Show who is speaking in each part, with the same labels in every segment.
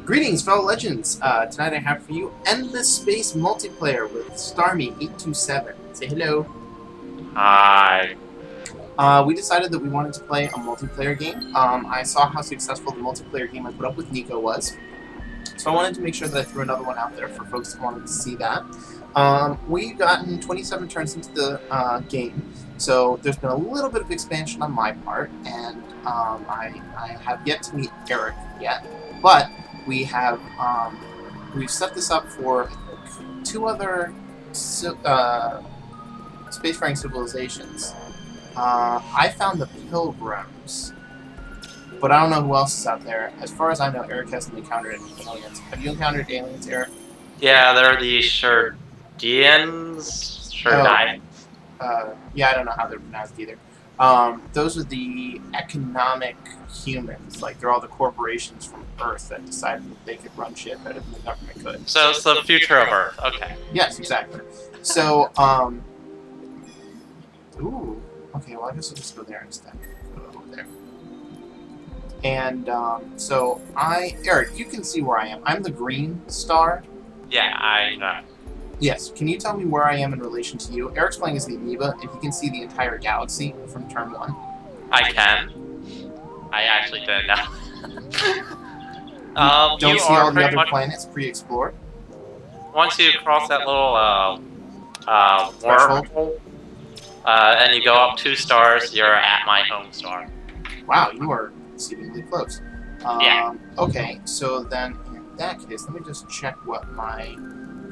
Speaker 1: Greetings, fellow legends! Tonight I have for you Endless Space Multiplayer with Starmie 827. Say hello.
Speaker 2: Hi.
Speaker 1: We decided that we wanted to play a multiplayer game. I saw how successful the multiplayer game I put up with Nico was, so I wanted to make sure that I threw another one out there for folks who wanted to see that. We've gotten 27 turns into the game, so there's been a little bit of expansion on my part, and I have yet to meet Eric yet, but we have we've set this up for two other spacefaring civilizations. I found the Pilgrims, but I don't know who else is out there. As far as I know, Eric hasn't encountered any aliens. Have you encountered aliens, Eric?
Speaker 2: Yeah, they're the Sherdians. Sherdians.
Speaker 1: Yeah, I don't know how they're pronounced either. Those are the economic humans. Like, they're all the corporations from Earth that decided that they could run shit better than the government could.
Speaker 2: So it's the future of Earth. Okay.
Speaker 1: Yes, exactly. So, ooh. Okay, well, I guess I'll just go there instead. Go over there. And, so Eric, you can see where I am. I'm the green star.
Speaker 2: Yeah, I know.
Speaker 1: Yes, can you tell me where I am in relation to you? Eric's playing as the amoeba, and he can see the entire galaxy from turn 1.
Speaker 2: I can. I actually didn't know.
Speaker 1: Don't
Speaker 2: you
Speaker 1: see
Speaker 2: are
Speaker 1: all the
Speaker 2: pretty
Speaker 1: other
Speaker 2: much,
Speaker 1: planets pre-explored?
Speaker 2: once you cross that little
Speaker 1: Threshold?
Speaker 2: wormhole, and you go up 2 stars, you're at my home star.
Speaker 1: Wow, you are exceedingly close.
Speaker 2: Yeah.
Speaker 1: Okay, so then in that case, let me just check what my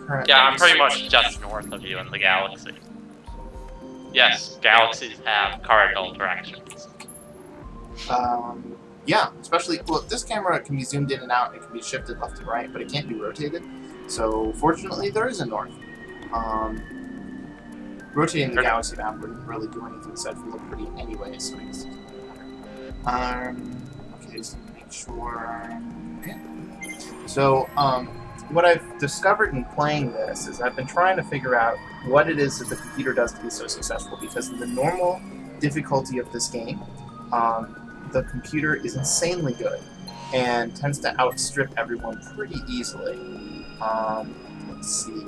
Speaker 1: current...
Speaker 2: Yeah, I'm pretty much just north of you in the galaxy. Yes, galaxies have cardinal directions.
Speaker 1: Yeah, especially, well, this camera can be zoomed in and out, and it can be shifted left to right, but it can't be rotated. So, fortunately, there is a north. Rotating the galaxy map wouldn't really do anything aside from look pretty anyway, so I guess it doesn't matter. Okay, just to make sure... Okay. So, what I've discovered in playing this is I've been trying to figure out what it is that the computer does to be so successful, because in the normal difficulty of this game, the computer is insanely good and tends to outstrip everyone pretty easily. Let's see.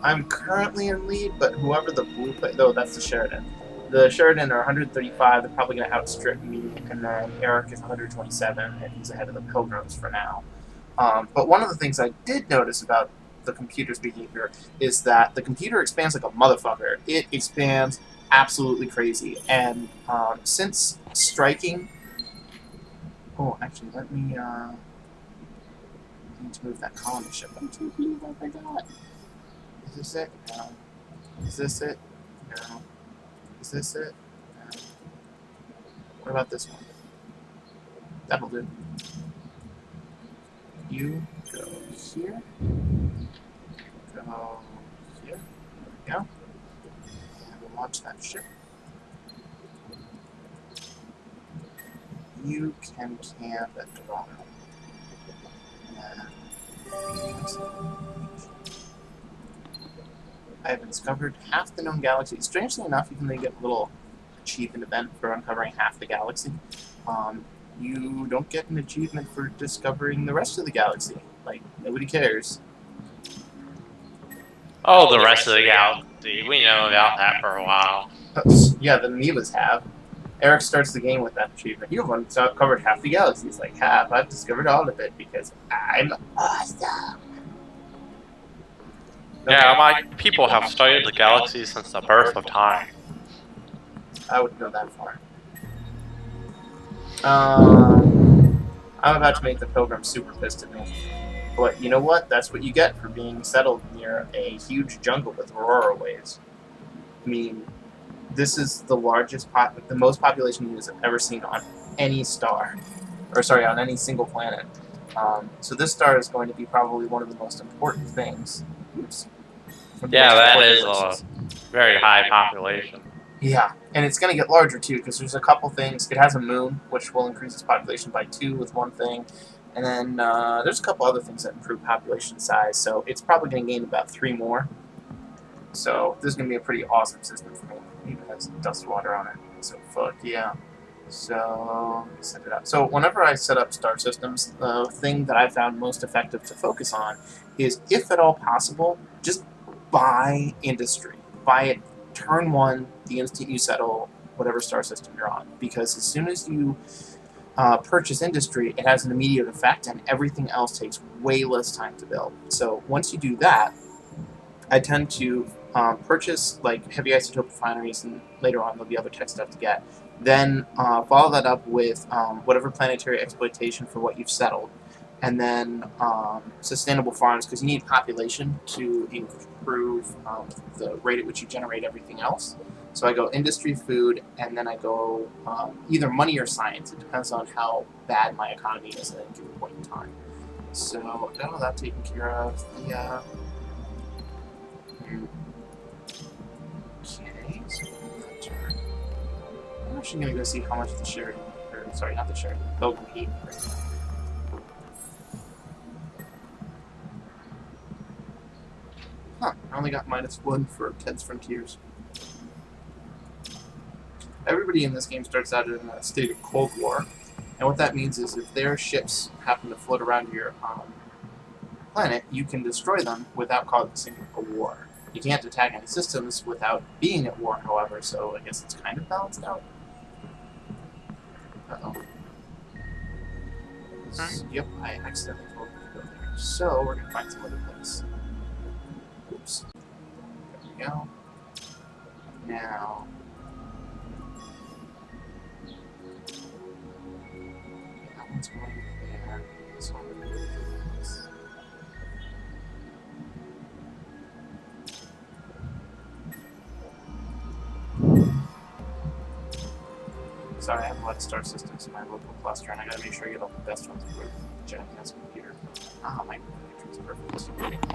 Speaker 1: I'm currently in lead, but whoever the blue player... No, that's the Sheridan. The Sheridan are 135, they're probably going to outstrip me, and then Eric is 127, and he's ahead of the Pilgrims for now. But one of the things I did notice about the computer's behavior is that the computer expands like a motherfucker. It expands absolutely crazy, and since striking... Oh, actually, let me, I need to move that colony ship up to you. I forgot. Is this it? No. Is this it? No. Is this it? No. What about this one? That'll do. You go here. Go here. There we go. And we'll launch that ship. You can camp at Toronto. I have discovered half the known galaxy. Strangely enough, even though you get a little achievement event for uncovering half the galaxy, you don't get an achievement for discovering the rest of the galaxy. Like, nobody cares.
Speaker 2: Oh, the rest of the galaxy. We know about that for a while.
Speaker 1: Yeah, the amoebas have. Eric starts the game with that achievement. You've uncovered half the galaxy. He's like, half. I've discovered all of it because I'm awesome. Okay.
Speaker 2: Yeah, my people have studied the galaxy since the birth of time.
Speaker 1: I wouldn't go that far. I'm about to make the Pilgrim super pissed at me. But you know what? That's what you get for being settled near a huge jungle with aurora waves. I mean, this is the largest, the most population units I've ever seen on any star. Or sorry, on any single planet. So this star is going to be probably one of the most important things. Oops.
Speaker 2: Yeah, that is a very high population.
Speaker 1: Yeah, and it's going to get larger too, because there's a couple things. It has a moon, which will increase its population by 2 with one thing. And then there's a couple other things that improve population size, so it's probably going to gain about 3 more. So this is going to be a pretty awesome system for me. It even has dust water on it, so fuck yeah. So let me set it up. So whenever I set up star systems, the thing that I found most effective to focus on is, if at all possible, just buy industry. Buy it turn one the instant you settle whatever star system you're on. Because as soon as you purchase industry, it has an immediate effect, and everything else takes way less time to build. So once you do that, I tend to purchase like heavy isotope refineries, and later on there'll be other tech stuff to get. Then follow that up with whatever planetary exploitation for what you've settled, and then sustainable farms, because you need population to improve the rate at which you generate everything else. So I go industry, food, and then I go either money or science. It depends on how bad my economy is at a given point in time. So I got all that taken care of. The okay, so that turn. I'm actually gonna go see how much the Sheridan, or sorry, not the Sheridan, Bogan heat right now. Huh, I only got -1 for Ted's Frontiers. Everybody in this game starts out in a state of Cold War, and what that means is if their ships happen to float around your planet, you can destroy them without causing a war. You can't attack any systems without being at war, however, so I guess it's kind of balanced out. Uh-oh. Yep, I accidentally told him to go there. So, we're going to find some other place. Oops. There we go. Now... that one's going there. This one will go this. Sorry, I have a lot of star systems in my local cluster, and I gotta make sure I get all the best ones for the jackass computer. Ah, my computer is perfect.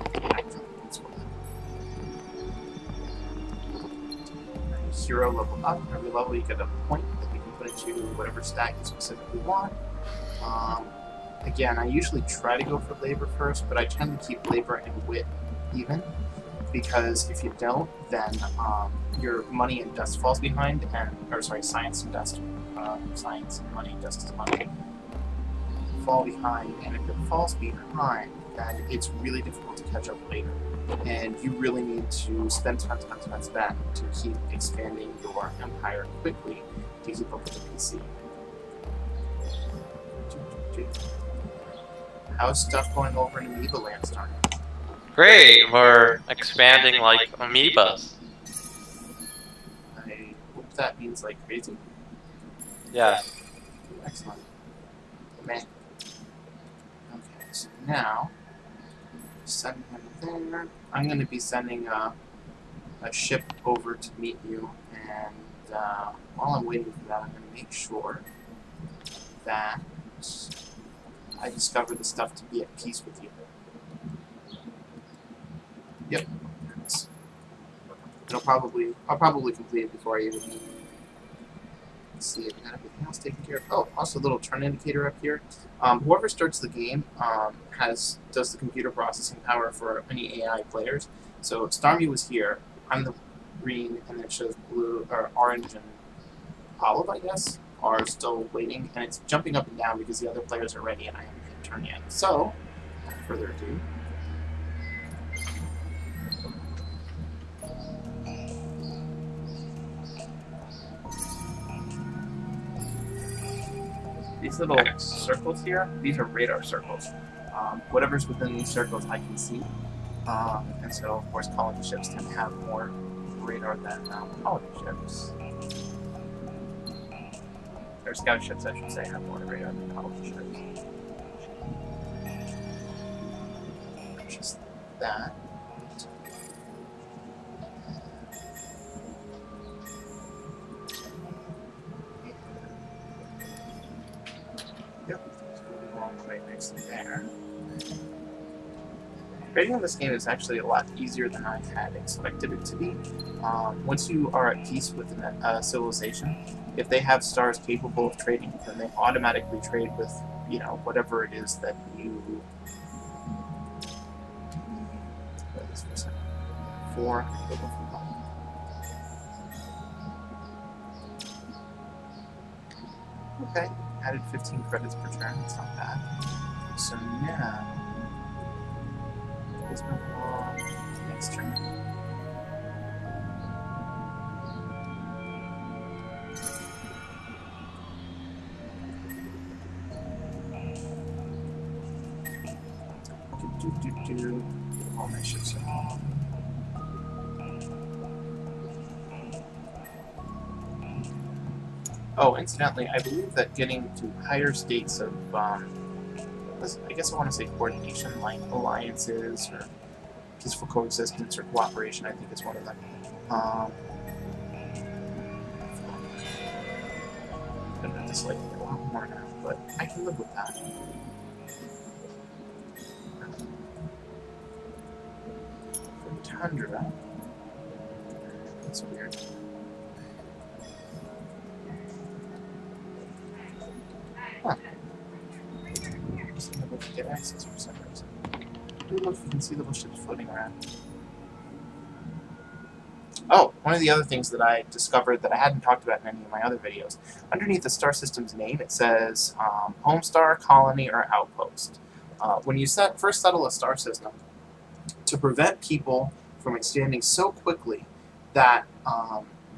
Speaker 1: Hero level up. Every level you get a point that you can put into whatever stat you specifically want. Again, I usually try to go for labor first, but I tend to keep labor and wit even, because if you don't, then your money and dust falls behind, science and dust. Science and money, dust is money. Fall behind, and if it falls behind, then it's really difficult to catch up later. And you really need to spend to keep expanding your empire quickly to keep up with the PC. How's stuff going over in Amoeba Land, Starmie?
Speaker 2: Great, we're expanding like amoebas.
Speaker 1: I hope that means like crazy.
Speaker 2: Yes.
Speaker 1: Excellent. Man. Okay, so now, send him there. I'm going to be sending a ship over to meet you, and while I'm waiting for that, I'm going to make sure that I discover the stuff to be at peace with you. Yep. I'll probably complete it before I even leave. Let's see if we got everything else taken care of. Oh, also a little turn indicator up here. Whoever starts the game does the computer processing power for any AI players. So Starmie was here. I'm the green, and it shows blue or orange and olive, I guess, are still waiting, and it's jumping up and down because the other players are ready and I haven't hit turn yet. So, without further ado. These little circles here, these are radar circles. Whatever's within these circles I can see. And so, of course, colony ships tend to have more radar than colony ships. Or scout ships, I should say, have more radar than colony ships. Just that. Yep, it's going the wrong way next to there. Trading on this game is actually a lot easier than I had expected it to be. Once you are at peace with a civilization, if they have stars capable of trading, then they automatically trade with, whatever it is that you... Wait this for a second. 4, go for 1. Okay, added 15 credits per turn. That's not bad. So now, let's move on to the next turn. All my ships are on. Oh, incidentally, I believe that getting to higher states of, I guess I want to say coordination, like alliances or peaceful coexistence or cooperation, I think is one of them. I'm gonna dislike it a lot more now, but I can live with that. For Tundra, that's weird. Huh. I'm just unable to get access for some reason. Do look if you can see little ships floating around. Oh, one of the other things that I discovered that I hadn't talked about in any of my other videos, underneath the star system's name it says home star, colony, or outpost. When you first settle a star system, to prevent people from expanding so quickly that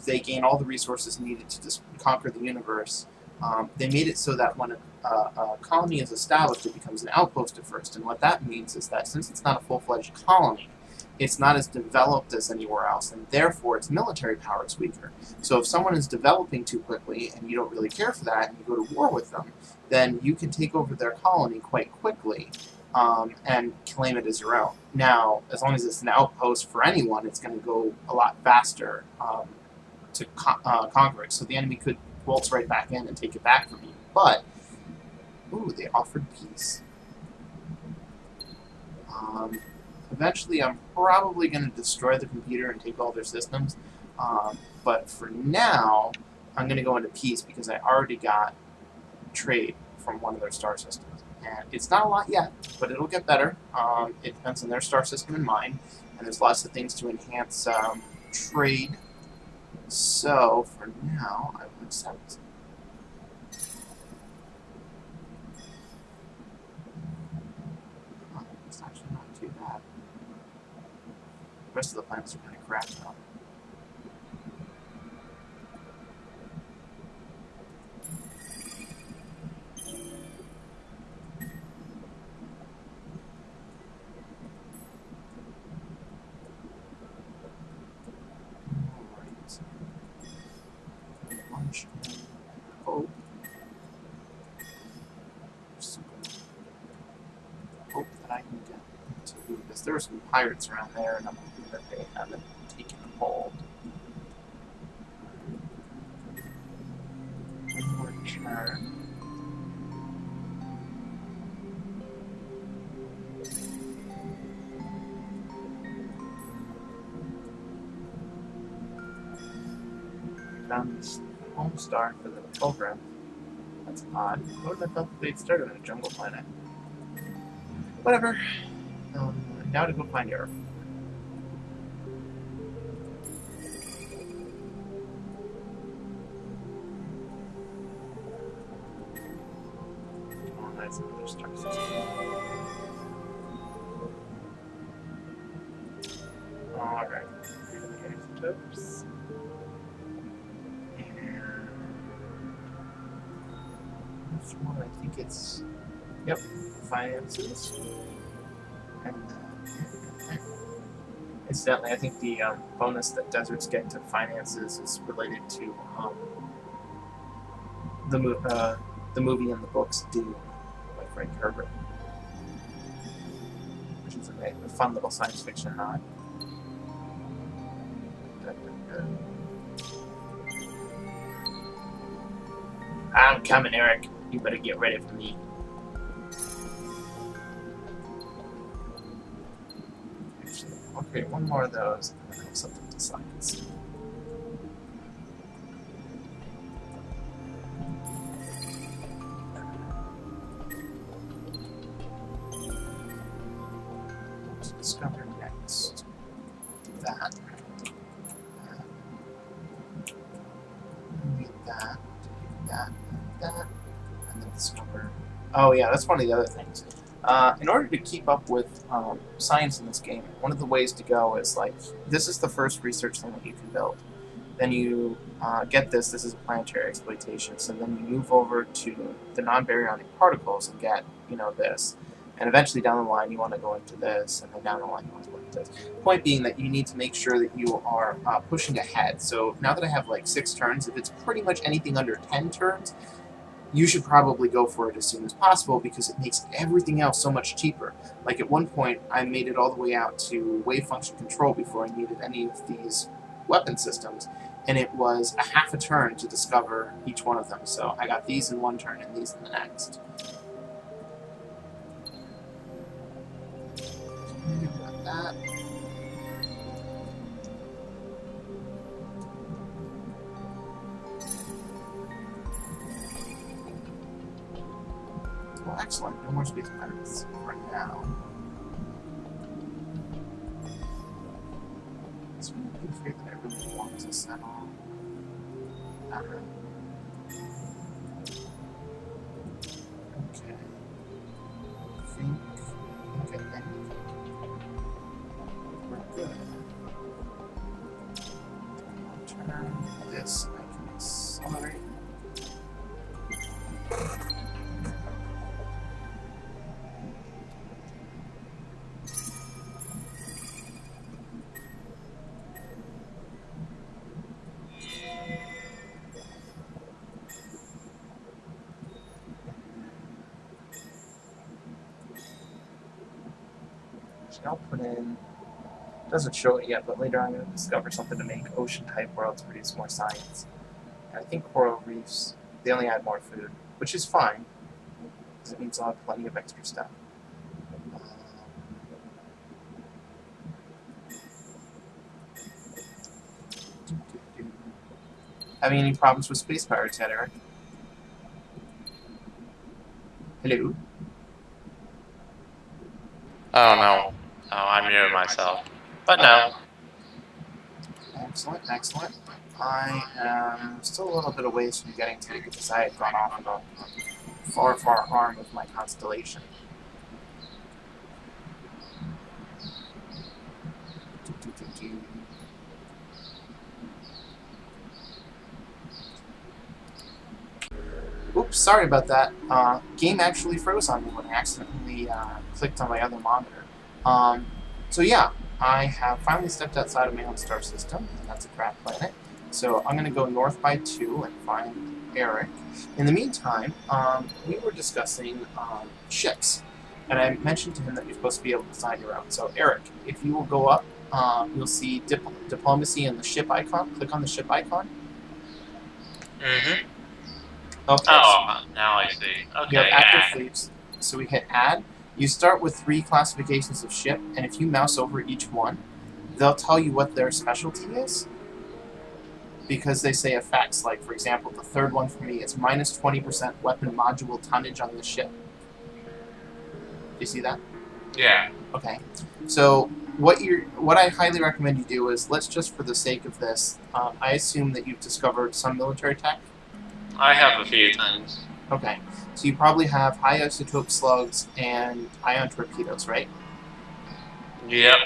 Speaker 1: they gain all the resources needed to just conquer the universe, they made it so that when a colony is established, it becomes an outpost at first. And what that means is that since it's not a full-fledged colony, it's not as developed as anywhere else, and therefore its military power is weaker. So if someone is developing too quickly, and you don't really care for that, and you go to war with them, then you can take over their colony quite quickly and claim it as your own. Now, as long as it's an outpost for anyone, it's going to go a lot faster to conquer it. So the enemy could waltz right back in and take it back from you. But, ooh, they offered peace. Eventually, I'm probably going to destroy the computer and take all their systems. But for now, I'm going to go into peace because I already got trade from one of their star systems. And it's not a lot yet, but it'll get better. It depends on their star system and mine. And there's lots of things to enhance trade. So, for now, I will accept. Oh, it's actually not too bad. The rest of the planets are kind of crap now. Hope. Hope that I can get to, because there are some pirates around there, and I'm hoping that they haven't taken hold. One more turn. Found this home star for the program. That's odd. I would have thought that they'd started on a jungle planet. Whatever. Now to go find Earth. Oh, that's another star system. Alright. Isotopes. This one, I think it's, yep, finances. And incidentally, I think the bonus that deserts get to finances is related to the movie and the books Dune by Frank Herbert, which is a fun little science fiction nod. I'm coming, Eric. You better get ready for me. Actually, I'll create one more of those, and then I'll have something to science. Let's discover next. That. Need that. That. that. And then discover. Oh yeah, that's one of the other things. In order to keep up with science in this game, one of the ways to go is like, this is the first research thing that you can build. Then you get this. This is a planetary exploitation. So then you move over to the non-baryonic particles and get, this. And eventually down the line, you want to go into this, and then down the line, you want to go into this. Point being that you need to make sure that you are pushing ahead. So now that I have like 6 turns, if it's pretty much anything under 10 turns, you should probably go for it as soon as possible because it makes everything else so much cheaper. Like at one point, I made it all the way out to wave function control before I needed any of these weapon systems, and it was a half a turn to discover each one of them. So I got these in one turn and these in the next. Got that. Well, excellent. No more space pirates for now. Is there anything here that I really want to settle? Not really. Okay. I think we're good. Turn this. I can accelerate. I'll put in, doesn't show it yet, but later I'm going to discover something to make ocean-type worlds produce more science. And I think coral reefs, they only add more food, which is fine, because it means I'll have plenty of extra stuff. Having any problems with space pirates yet, Eric? Hello?
Speaker 2: Oh no. Oh, I'm muted myself. But no.
Speaker 1: Excellent, excellent. I am still a little bit away from getting to it because I had gone off on a far, far arm of my constellation. Oops, sorry about that. Game actually froze on me when I accidentally clicked on my other monitor. So yeah, I have finally stepped outside of my own star system, and that's a crap planet. So I'm going to go north by 2 and find Eric. In the meantime, we were discussing ships, and I mentioned to him that you're supposed to be able to design your own. So Eric, if you will go up, you'll see diplomacy and the ship icon. Click on the ship icon.
Speaker 2: Mm-hmm.
Speaker 1: Okay.
Speaker 2: Oh, now I see. Okay,
Speaker 1: you have active fleets, so we hit add. You start with 3 classifications of ship, and if you mouse over each one, they'll tell you what their specialty is. Because they say effects, like for example, the third one for me is minus 20% weapon module tonnage on the ship. Do you see that?
Speaker 2: Yeah.
Speaker 1: Okay. So what I highly recommend you do is, let's just for the sake of this, I assume that you've discovered some military tech.
Speaker 2: I have a few things.
Speaker 1: Okay. So you probably have high isotope slugs and ion torpedoes, right?
Speaker 2: Yep.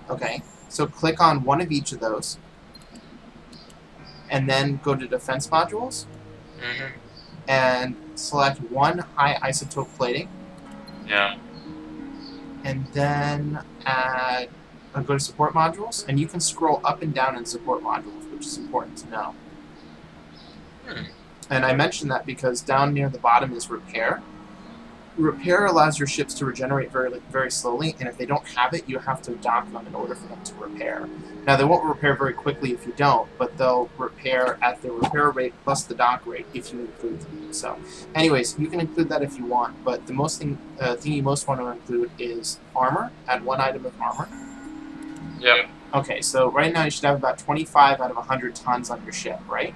Speaker 1: Okay. So click on one of each of those, and then go to defense modules, and select 1 high isotope plating.
Speaker 2: Yeah.
Speaker 1: And then go to support modules, and you can scroll up and down in support modules, which is important to know. And I mention that because down near the bottom is repair. Repair allows your ships to regenerate very, very slowly, and if they don't have it, you have to dock them in order for them to repair. Now, they won't repair very quickly if you don't, but they'll repair at the repair rate plus the dock rate if you include them. So, anyways, you can include that if you want, but the thing you most want to include is armor. Add 1 item of armor.
Speaker 2: Yep.
Speaker 1: Okay, so right now you should have about 25 out of 100 tons on your ship, right?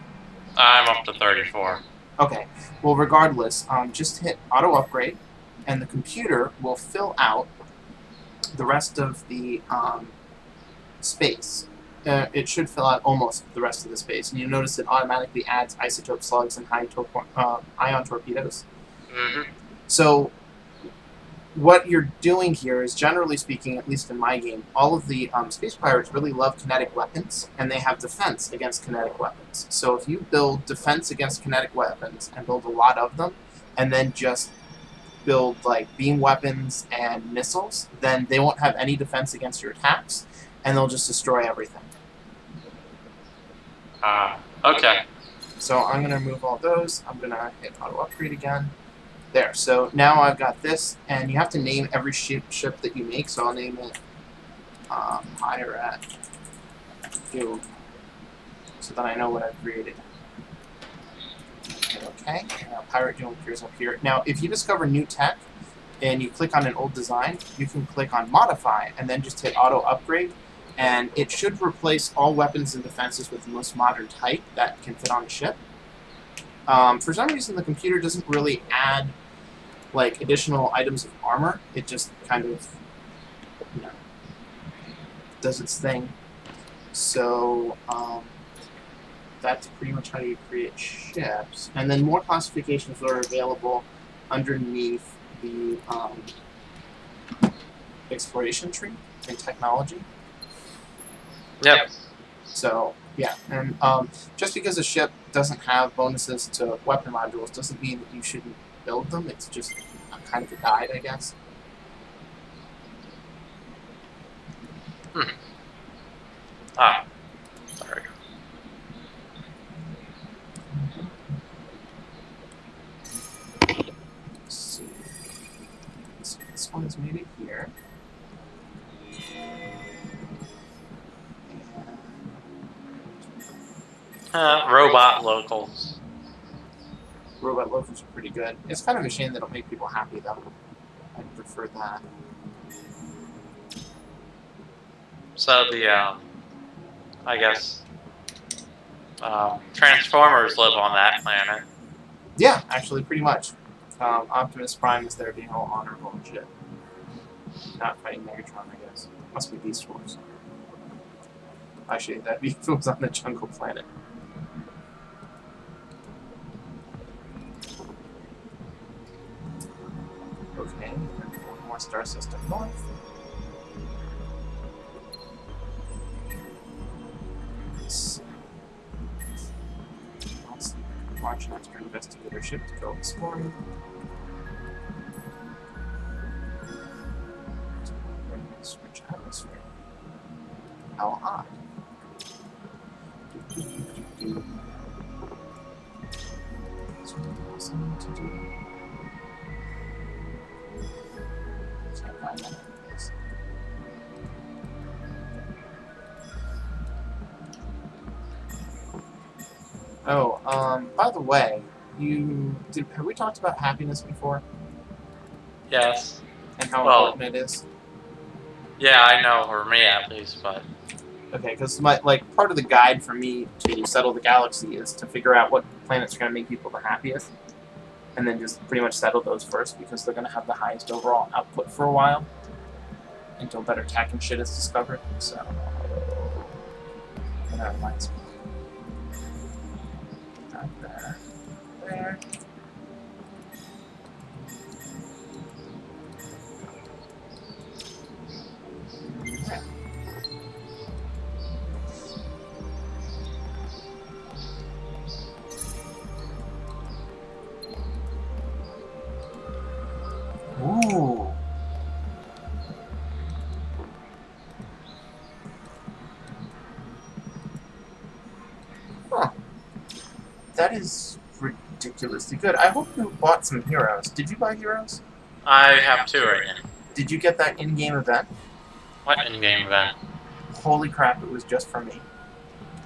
Speaker 2: I'm up to 34.
Speaker 1: Okay, well, regardless, just hit auto upgrade, and the computer will fill out the rest of the space. it should fill out almost the rest of the space. And you notice it automatically adds isotope slugs and ion torpedoes.
Speaker 2: Mm-hmm.
Speaker 1: So what you're doing here is, generally speaking, at least in my game, all of the space pirates really love kinetic weapons, and they have defense against kinetic weapons. So if you build defense against kinetic weapons and build a lot of them, and then just build like beam weapons and missiles, then they won't have any defense against your attacks, and they'll just destroy everything.
Speaker 2: Okay.
Speaker 1: So I'm going to remove all those. I'm going to hit auto upgrade again. There. So now I've got this, and you have to name every ship that you make. So I'll name it Pirate Doom, so that I know what I've created. Okay. Now Pirate Doom appears up here. Now, if you discover new tech and you click on an old design, you can click on Modify and then just hit Auto Upgrade, and it should replace all weapons and defenses with the most modern type that can fit on a ship. For some reason, the computer doesn't really add like additional items of armor. It just kind of, you know, does its thing. So that's pretty much how you create ships. And then more classifications are available underneath the exploration tree in technology.
Speaker 2: Yep.
Speaker 1: So, yeah, and just because a ship doesn't have bonuses to weapon modules doesn't mean that you shouldn't build them. It's just kind of a guide, I guess.
Speaker 2: Sorry.
Speaker 1: Let's see. So this one is maybe here.
Speaker 2: Robot locals.
Speaker 1: Robot locals are pretty good. It's kind of a shame they don't make people happy, though. I prefer that.
Speaker 2: So the, I guess, Transformers live on that planet.
Speaker 1: Yeah, actually, pretty much. Optimus Prime is there being all honorable and shit. Not fighting Megatron, I guess. Must be Beast Wars. Actually, that'd be if it was on the jungle planet. Okay, one more star system north. Let's launch an extra investigator ship to go exploring. Switch atmosphere. How odd. Something to do. Can't find that place. Oh, by the way, have we talked about happiness before?
Speaker 2: Yes.
Speaker 1: And how important it is?
Speaker 2: Yeah, I know, for me at least, but...
Speaker 1: Okay, because part of the guide for me to settle the galaxy is to figure out what planets are going to make people the happiest, and then just pretty much settle those first, because they're going to have the highest overall output for a while, until better tech and shit is discovered, so... That reminds me. Not there. There. Yeah. Ooh. Huh. That is ridiculously good. I hope you bought some heroes. Did you buy heroes?
Speaker 2: I have 2 right now.
Speaker 1: Did you get that in-game event?
Speaker 2: What in-game event?
Speaker 1: Holy crap, it was just for me.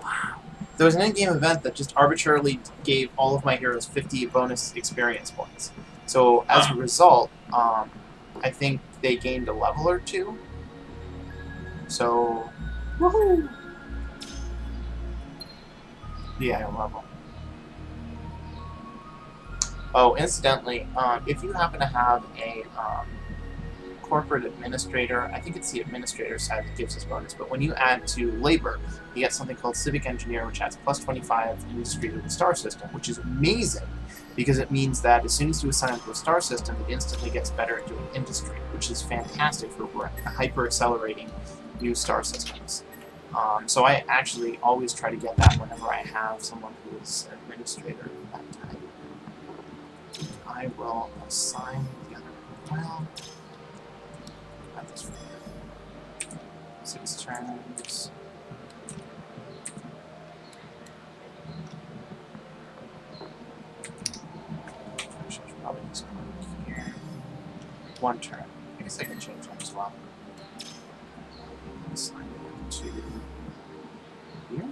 Speaker 1: Wow. There was an in-game event that just arbitrarily gave all of my heroes 50 bonus experience points. So as a result, I think they gained a level or 2. So, woohoo! Yeah, a level. Oh, incidentally, if you happen to have a corporate administrator. I think it's the administrator side that gives us bonus, but when you add to labor, you get something called civic engineer, which adds plus 25 industry to the star system, which is amazing because it means that as soon as you assign it to a star system, it instantly gets better at doing industry, which is fantastic for hyper accelerating new star systems. So I actually always try to get that whenever I have someone who is an administrator of that type. I will assign the other well. Got this for 6 turns. I should probably just go here. 1 turn. I guess I can change that as well. Assign it to here.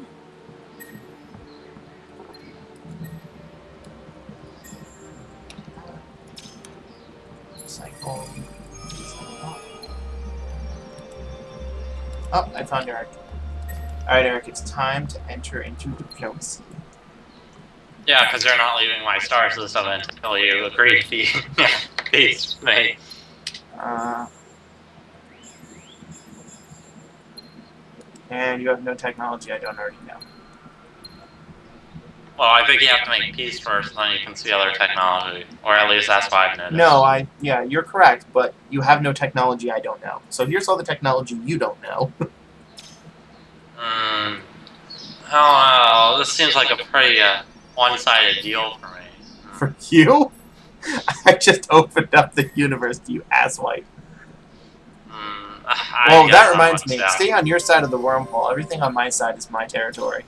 Speaker 1: Cycle. Oh, I found Eric. Alright, Eric, it's time to enter into diplomacy.
Speaker 2: Yeah, because you're not leaving my star system until you agree to be peace with me.
Speaker 1: And you have no technology I don't already know.
Speaker 2: Well, I think you have to make peace first, then you can see other technology. Or at least that's what I've noticed.
Speaker 1: No, yeah, you're correct, but you have no technology I don't know. So here's all the technology you don't know.
Speaker 2: Oh, this seems like a pretty one-sided deal for me.
Speaker 1: For you? I just opened up the universe to you, asswipe. Well, that reminds me. Stay on your side of the wormhole. Everything on my side is my territory.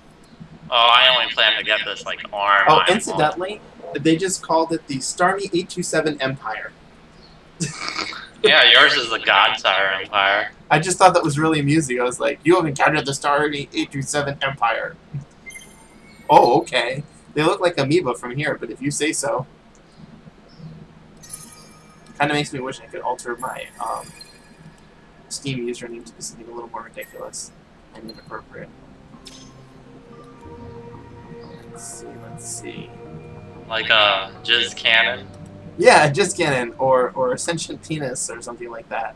Speaker 2: Oh, I only plan to get this, like, arm.
Speaker 1: Oh, incidentally, they just called it the Starmie 827 Empire.
Speaker 2: Yeah, yours is the Godsire Empire.
Speaker 1: I just thought that was really amusing. I was like, you have encountered the Starmie 827 Empire. Oh, okay. They look like amoeba from here, but if you say so. Kind of makes me wish I could alter my Steam username to be something a little more ridiculous and inappropriate. Let's see.
Speaker 2: Like a Jizz Cannon?
Speaker 1: Yeah, just cannon, or Ascension Penis, or something like that.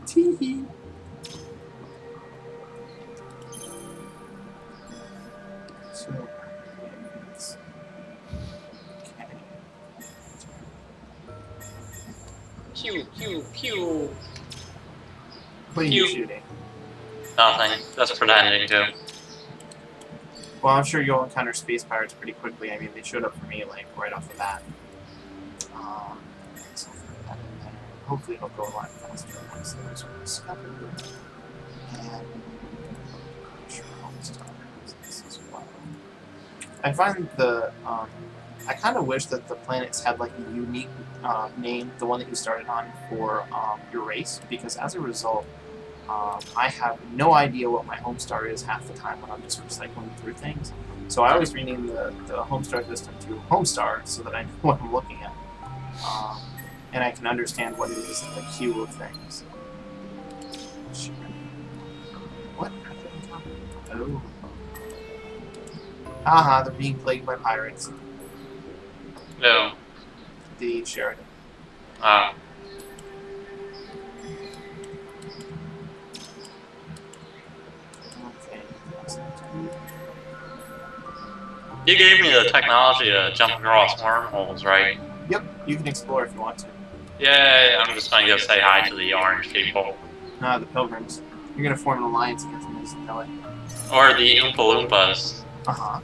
Speaker 1: Tee-hee. So, okay.
Speaker 2: Pew, pew, pew.
Speaker 1: What are you shooting?
Speaker 2: Nothing. Just pretending to.
Speaker 1: Well, I'm sure you'll encounter space pirates pretty quickly. I mean, they showed up for me, like, right off the bat. So for that in there. Hopefully it'll go a lot faster once those are discovered. And I'm sure I'll start this as well. I find the, I kind of wish that the planets had, like, a unique name, the one that you started on, for your race, because as a result, I have no idea what my home star is half the time when I'm just recycling through things. So I always rename the home star system to home star so that I know what I'm looking at. And I can understand what it is in the queue of things. What? Oh. Haha, they're being plagued by pirates.
Speaker 2: No.
Speaker 1: The Sheridan.
Speaker 2: Ah.
Speaker 1: Okay.
Speaker 2: You gave me the technology to jump across wormholes, right?
Speaker 1: Yep, you can explore if you want to.
Speaker 2: Yay, I'm just gonna go say hi to the orange people.
Speaker 1: The Pilgrims. You're gonna form an alliance against them, isn't that right?
Speaker 2: Or the Oompa Loompas.
Speaker 1: Uh-huh.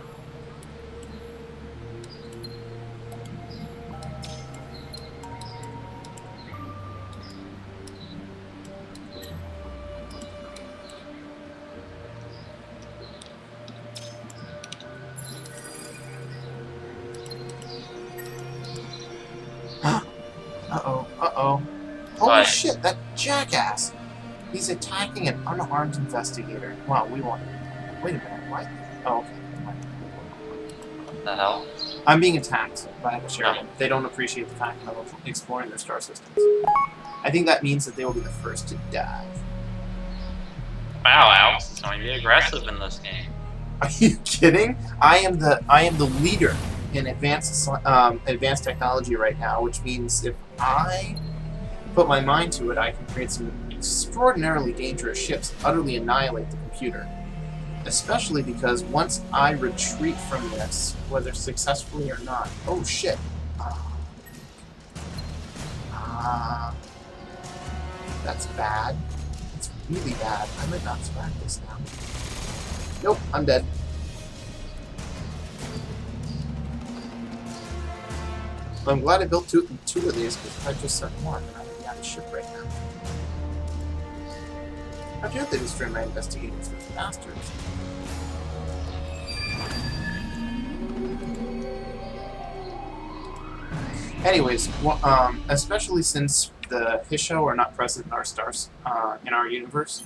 Speaker 1: Uh-oh. Holy
Speaker 2: What?
Speaker 1: shit, that jackass! He's attacking an unarmed investigator. Wow, we won't. Wait a minute, what? Oh, okay.
Speaker 2: What the hell?
Speaker 1: I'm being attacked by the sheriff. They don't appreciate the fact that I'm exploring their star systems. I think that means that they will be the first to die.
Speaker 2: Wow, Alex is going to be aggressive in this game.
Speaker 1: Are you kidding? I am the leader in advanced technology right now, which means if I put my mind to it, I can create some extraordinarily dangerous ships and utterly annihilate the computer. Especially because once I retreat from this, whether successfully or not, oh shit. That's bad. It's really bad. I might not survive this now. Nope, I'm dead. Well, I'm glad I built two of these, because if I just set one, then I would be out of ship right now. How dare they destroy my investigators, those bastards? Anyways, well, especially since the Hisho are not present in our stars, in our universe,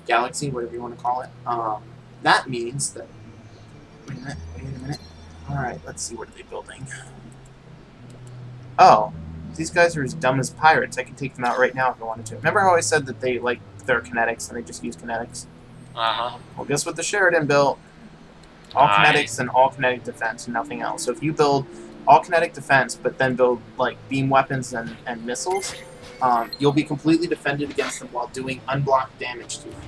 Speaker 1: galaxy, whatever you want to call it, that means that... Wait a minute. Alright, let's see, what are they building? Oh, these guys are as dumb as pirates. I can take them out right now if I wanted to. Remember how I said that they like their kinetics and they just use kinetics?
Speaker 2: Uh-huh.
Speaker 1: Well, guess what the Sheridan built? All kinetics and all kinetic defense and nothing else. So if you build all kinetic defense, but then build like beam weapons and missiles, you'll be completely defended against them while doing unblocked damage to them.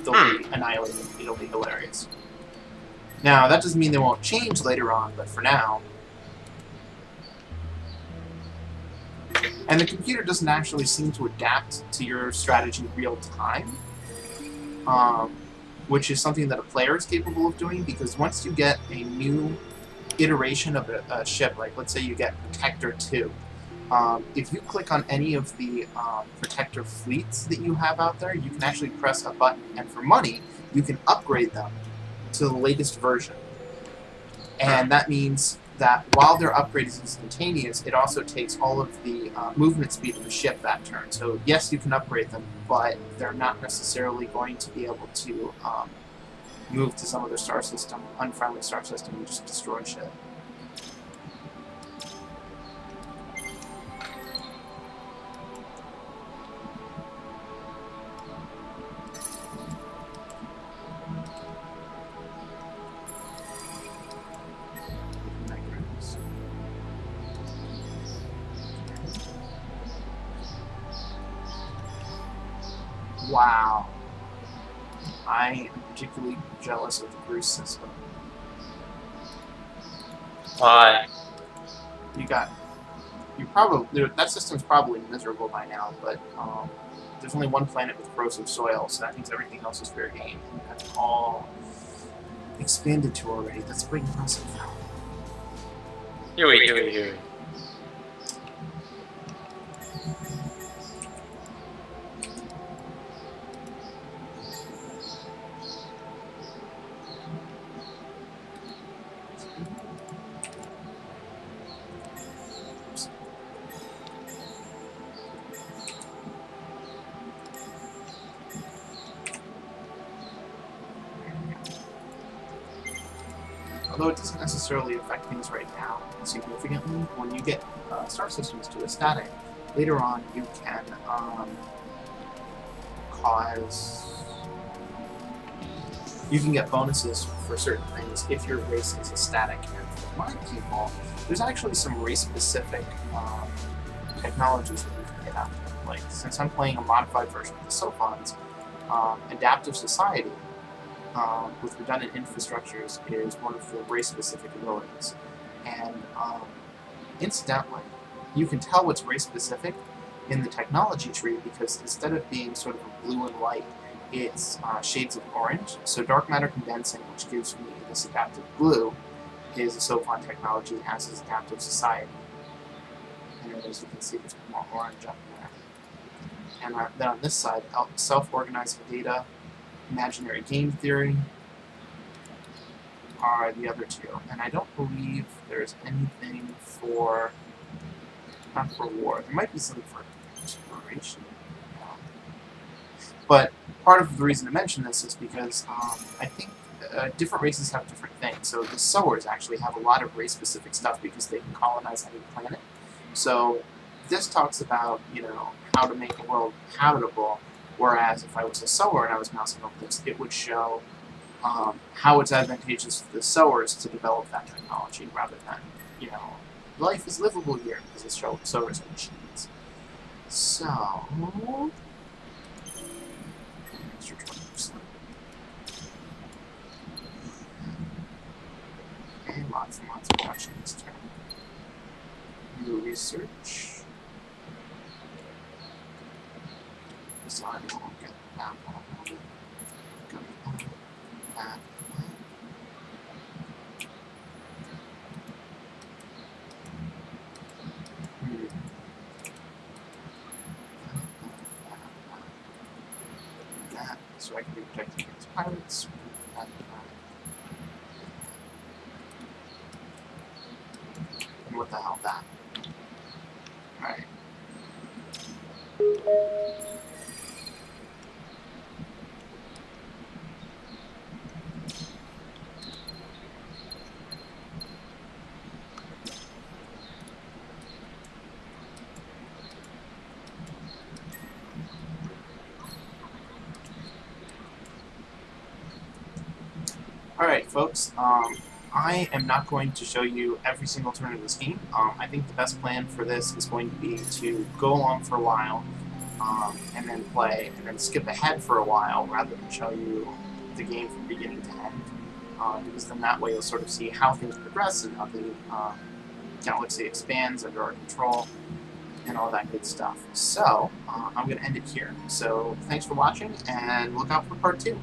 Speaker 1: They'll be annihilated. It'll be hilarious. Now, that doesn't mean they won't change later on, but for now... And the computer doesn't actually seem to adapt to your strategy real time, which is something that a player is capable of doing, because once you get a new iteration of a ship, like let's say you get Protector 2, if you click on any of the Protector fleets that you have out there, you can actually press a button, and for money, you can upgrade them to the latest version. And that means that while their upgrade is instantaneous, it also takes all of the movement speed of the ship that turn. So yes, you can upgrade them, but they're not necessarily going to be able to move to some other star system, unfriendly star system, and just destroy shit. Wow. I am particularly jealous of the Bruce system.
Speaker 2: Why?
Speaker 1: That system's probably miserable by now, but there's only one planet with corrosive soil, so that means everything else is fair game. And that's all expanded to already. That's pretty impressive.
Speaker 2: Here.
Speaker 1: Although it doesn't necessarily affect things right now significantly, when you get star systems to a static, later on you can you can get bonuses for certain things if your race is a static. And for my people, there's actually some race-specific technologies that we can get out of. Like, since I'm playing a modified version of the Sophons, adaptive society with redundant infrastructures is one of the race-specific abilities. And incidentally, you can tell what's race-specific in the technology tree because instead of being sort of a blue and white, it's shades of orange. So dark matter condensing, which gives me this adaptive blue, is a Sophon technology that has this adaptive society. And as you can see, there's more orange up there. And then on this side, self-organizing data, imaginary game theory are the other two. And I don't believe there's anything for, not for war. There might be something for exploration. But part of the reason to mention this is because I think different races have different things. So the sowers actually have a lot of race-specific stuff because they can colonize any planet. So this talks about, how to make a world habitable, whereas if I was a sower and I was mousing over this, it would show how it's advantageous for the sowers to develop that technology rather than, life is livable here because it's sowers and machines. So, extra 20%. Okay, lots and lots of production this turn. New research. Sorry, I won't get that one. Go that. That, so I can be protected against pirates. And what the hell that? Alright. Alright, folks, I am not going to show you every single turn of this game. I think the best plan for this is going to be to go along for a while, and then play, and then skip ahead for a while rather than show you the game from beginning to end. Because then that way you'll sort of see how things progress and how the galaxy expands under our control and all that good stuff. So, I'm going to end it here. So, thanks for watching, and look out for part 2.